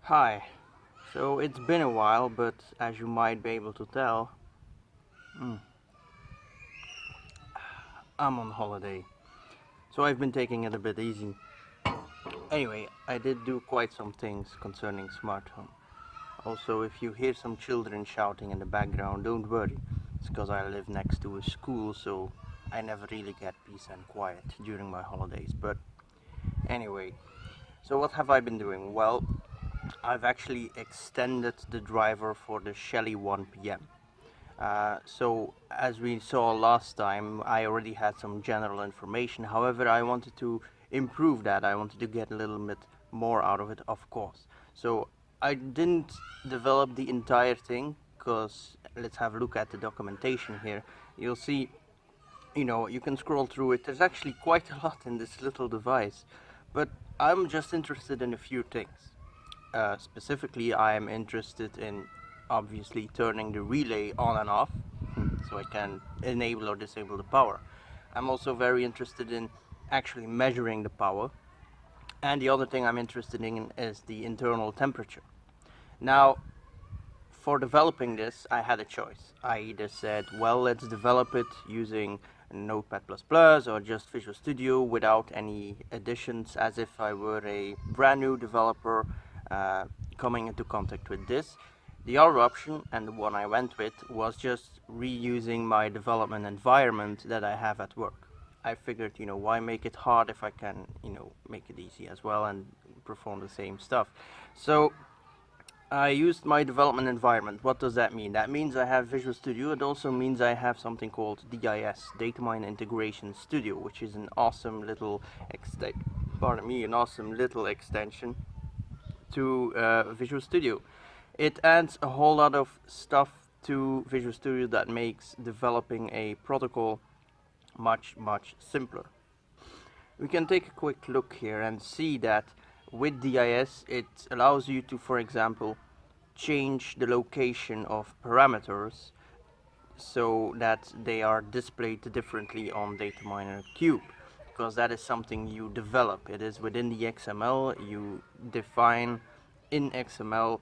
Hi. So it's been a while, but as you might be able to tell, I'm on holiday. So I've been taking it a bit easy. Anyway, I did do quite some things concerning smart home. Also, if you hear some children shouting in the background, don't worry. It's because I live next to a school, so I never really get peace and quiet during my holidays. But anyway, so what have I been doing? Well, I've actually extended the driver for the Shelly 1 p.m. So as we saw last time, I already had some general information. However, I wanted to improve that. I wanted to get a little bit more out of it, of course. So I didn't develop the entire thing because let's have a look at the documentation here. You'll see, you can scroll through it. There's actually quite a lot in this little device, but I'm just interested in a few things. Specifically, I am interested in obviously turning the relay on and off so I can enable or disable the power. I'm also very interested in actually measuring the power, and the other thing I'm interested in is the internal temperature. Now, for developing this, I had a choice. I either said, well, let's develop it using Notepad++ or just Visual Studio without any additions, as if I were a brand new developer coming into contact with this. The other option, and the one I went with, was just reusing my development environment that I have at work. I figured, why make it hard if I can, make it easy as well and perform the same stuff. So I used my development environment. What does that mean? That means I have Visual Studio. It also means I have something called DIS, DataMiner Integration Studio, which is an awesome little extension to Visual Studio. It adds a whole lot of stuff to Visual Studio that makes developing a protocol much simpler. We can take a quick look here and see that with DIS it allows you to, for example, change the location of parameters so that they are displayed differently on DataMiner Cube, because that is something you develop. It is within the XML. You define in XML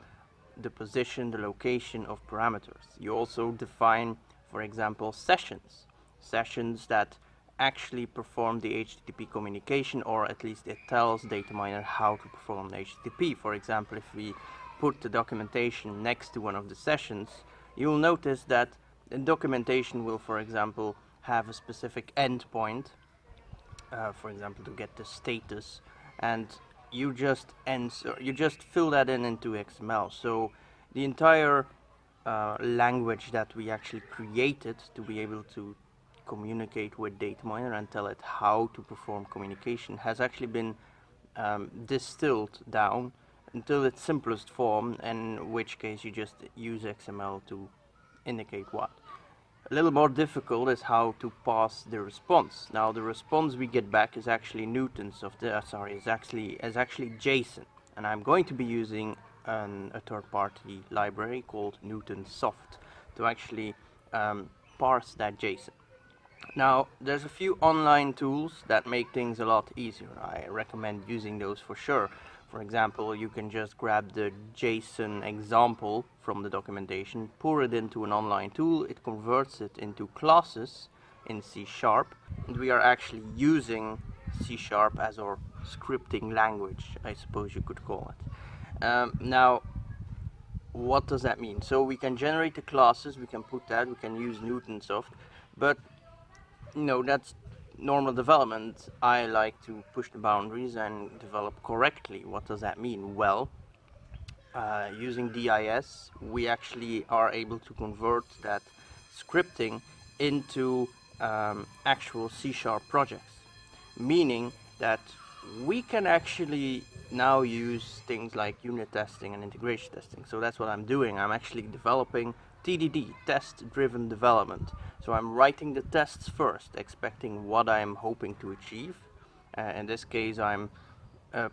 the position, the location of parameters. You also define, for example, sessions that actually perform the HTTP communication, or at least it tells DataMiner how to perform the HTTP. For example, if we put the documentation next to one of the sessions, you'll notice that the documentation will, for example, have a specific endpoint, for example, to get the status, and you just fill that into XML. So the entire language that we actually created to be able to communicate with DataMiner and tell it how to perform communication has actually been distilled down until its simplest form, in which case you just use XML to indicate what. A little more difficult is how to pass the response. Now the response we get back is actually is actually JSON, and I'm going to be using a third-party library called Newton Soft to actually parse that JSON. Now, there's a few online tools that make things a lot easier. I recommend using those for sure. For example, you can just grab the JSON example from the documentation, pour it into an online tool, it converts it into classes in C#, and we are actually using C# as our scripting language, I suppose you could call it. Now, what does that mean? So we can generate the classes, we can use Newtonsoft, but that's normal development. I like to push the boundaries and develop correctly. What does that mean? Well, using DIS, we actually are able to convert that scripting into actual C# projects, meaning that we can actually now use things like unit testing and integration testing. So that's what I'm doing. I'm actually developing TDD, test-driven development. So I'm writing the tests first, expecting what I'm hoping to achieve. In this case, I'm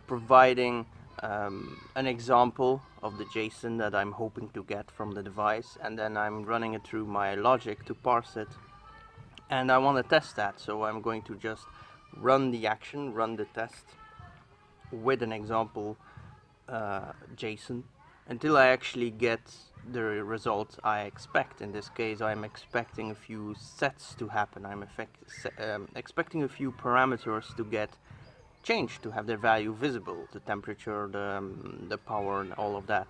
providing an example of the JSON that I'm hoping to get from the device, and then I'm running it through my logic to parse it, and I want to test that. So I'm going to just run the action, run the test with an example JSON until I actually get the result I expect. In this case, I'm expecting a few sets to happen. I'm expecting a few parameters to get changed, to have their value visible, the temperature, the power, and all of that.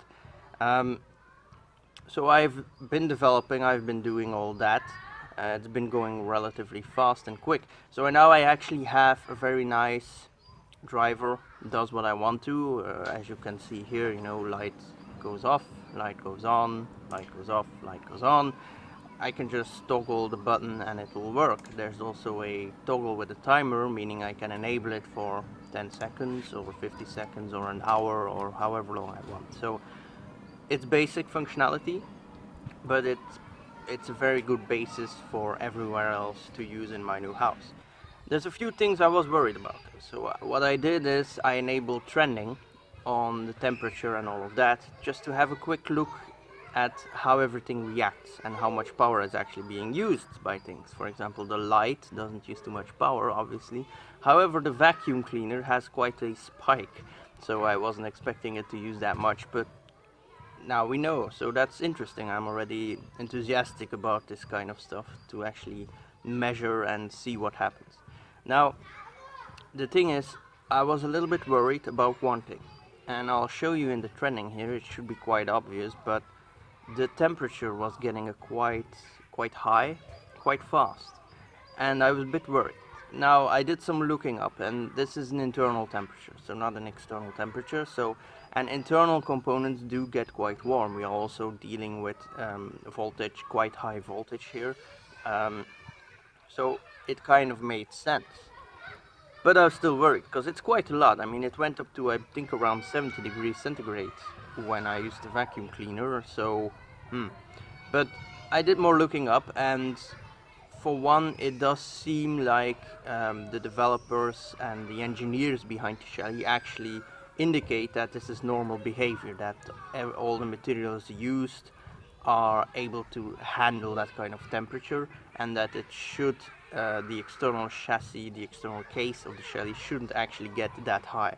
So I've been developing, I've been doing all that. It's been going relatively fast and quick. So now I actually have a very nice driver, does what I want to. As you can see here, you know, light goes off, light goes on, light goes off, light goes on. I can just toggle the button and it will work. There's also a toggle with a timer, meaning I can enable it for 10 seconds or 50 seconds or an hour or however long I want. So it's basic functionality, but it's a very good basis for everywhere else to use in my new house. There's a few things I was worried about. So what I did is I enabled trending on the temperature and all of that, just to have a quick look at how everything reacts and how much power is actually being used by things. For example, the light doesn't use too much power, obviously. However, the vacuum cleaner has quite a spike, so I wasn't expecting it to use that much, but now we know. So that's interesting. I'm already enthusiastic about this kind of stuff, to actually measure and see what happens. Now, the thing is, I was a little bit worried about one thing, and I'll show you in the trending here. It should be quite obvious, but the temperature was getting quite high, quite fast, and I was a bit worried. Now, I did some looking up, and this is an internal temperature, so not an external temperature. So, and internal components do get quite warm. We are also dealing with voltage, quite high voltage here. So it kind of made sense. But I was still worried, because it's quite a lot. I mean, it went up to, I think, around 70 degrees centigrade when I used the vacuum cleaner, so... But I did more looking up, and for one, it does seem like the developers and the engineers behind Shelly actually indicate that this is normal behavior, that all the materials used are able to handle that kind of temperature, and that it should, the external chassis, the external case of the Shelly shouldn't actually get that high,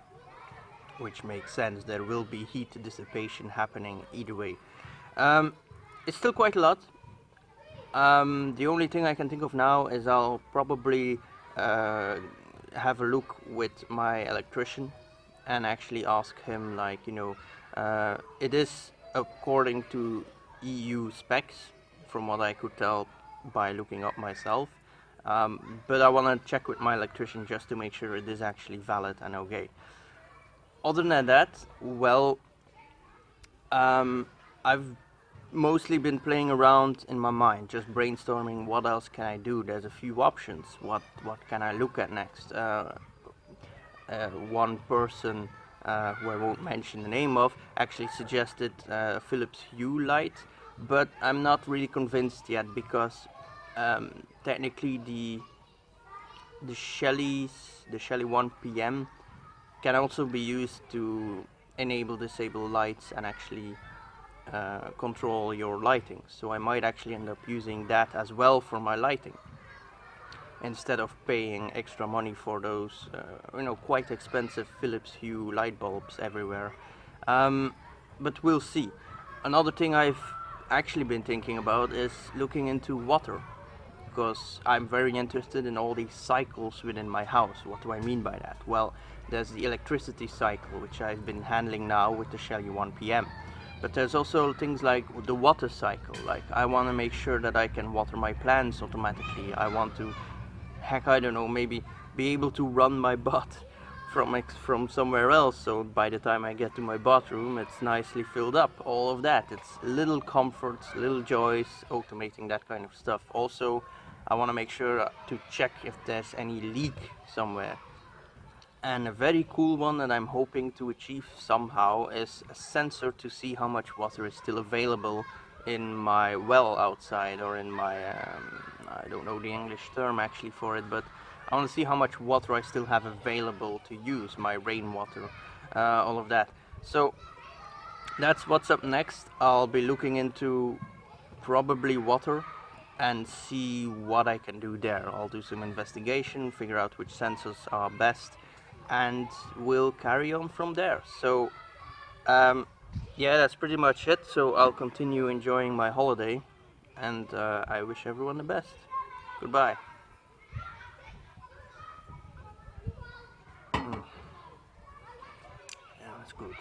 which makes sense. There will be heat dissipation happening either way. It's still quite a lot. The only thing I can think of now is I'll probably have a look with my electrician and actually ask him, like, you know, it is according to EU specs, from what I could tell by looking up myself, but I want to check with my electrician just to make sure it is actually valid and okay. Other than that, well, I've mostly been playing around in my mind, just brainstorming what else can I do. There's a few options. What can I look at next? One person, who I won't mention the name of, actually suggested Philips Hue light, but I'm not really convinced yet, because technically the Shelly 1 PM can also be used to enable, disable lights and actually control your lighting. So I might actually end up using that as well for my lighting, instead of paying extra money for those you know, quite expensive Philips Hue light bulbs everywhere. But we'll see. Another thing I've actually been thinking about is looking into water, because I'm very interested in all these cycles within my house. What do I mean by that? Well, there's the electricity cycle, which I've been handling now with the Shelly 1 PM. But there's also things like the water cycle. Like, I want to make sure that I can water my plants automatically. I want to, heck, I don't know, maybe be able to run my bath from somewhere else, so by the time I get to my bathroom it's nicely filled up. All of that, it's little comforts, little joys, automating that kind of stuff. Also, I want to make sure to check if there's any leak somewhere. And a very cool one that I'm hoping to achieve somehow is a sensor to see how much water is still available in my well outside, or in my, I don't know the English term actually for it, but I want to see how much water I still have available to use, my rainwater. all of that. So that's what's up next. I'll be looking into probably water and see what I can do there. I'll do some investigation, figure out which sensors are best, and we'll carry on from there. So yeah, that's pretty much it. So I'll continue enjoying my holiday, and I wish everyone the best. Goodbye. Yeah, that's good.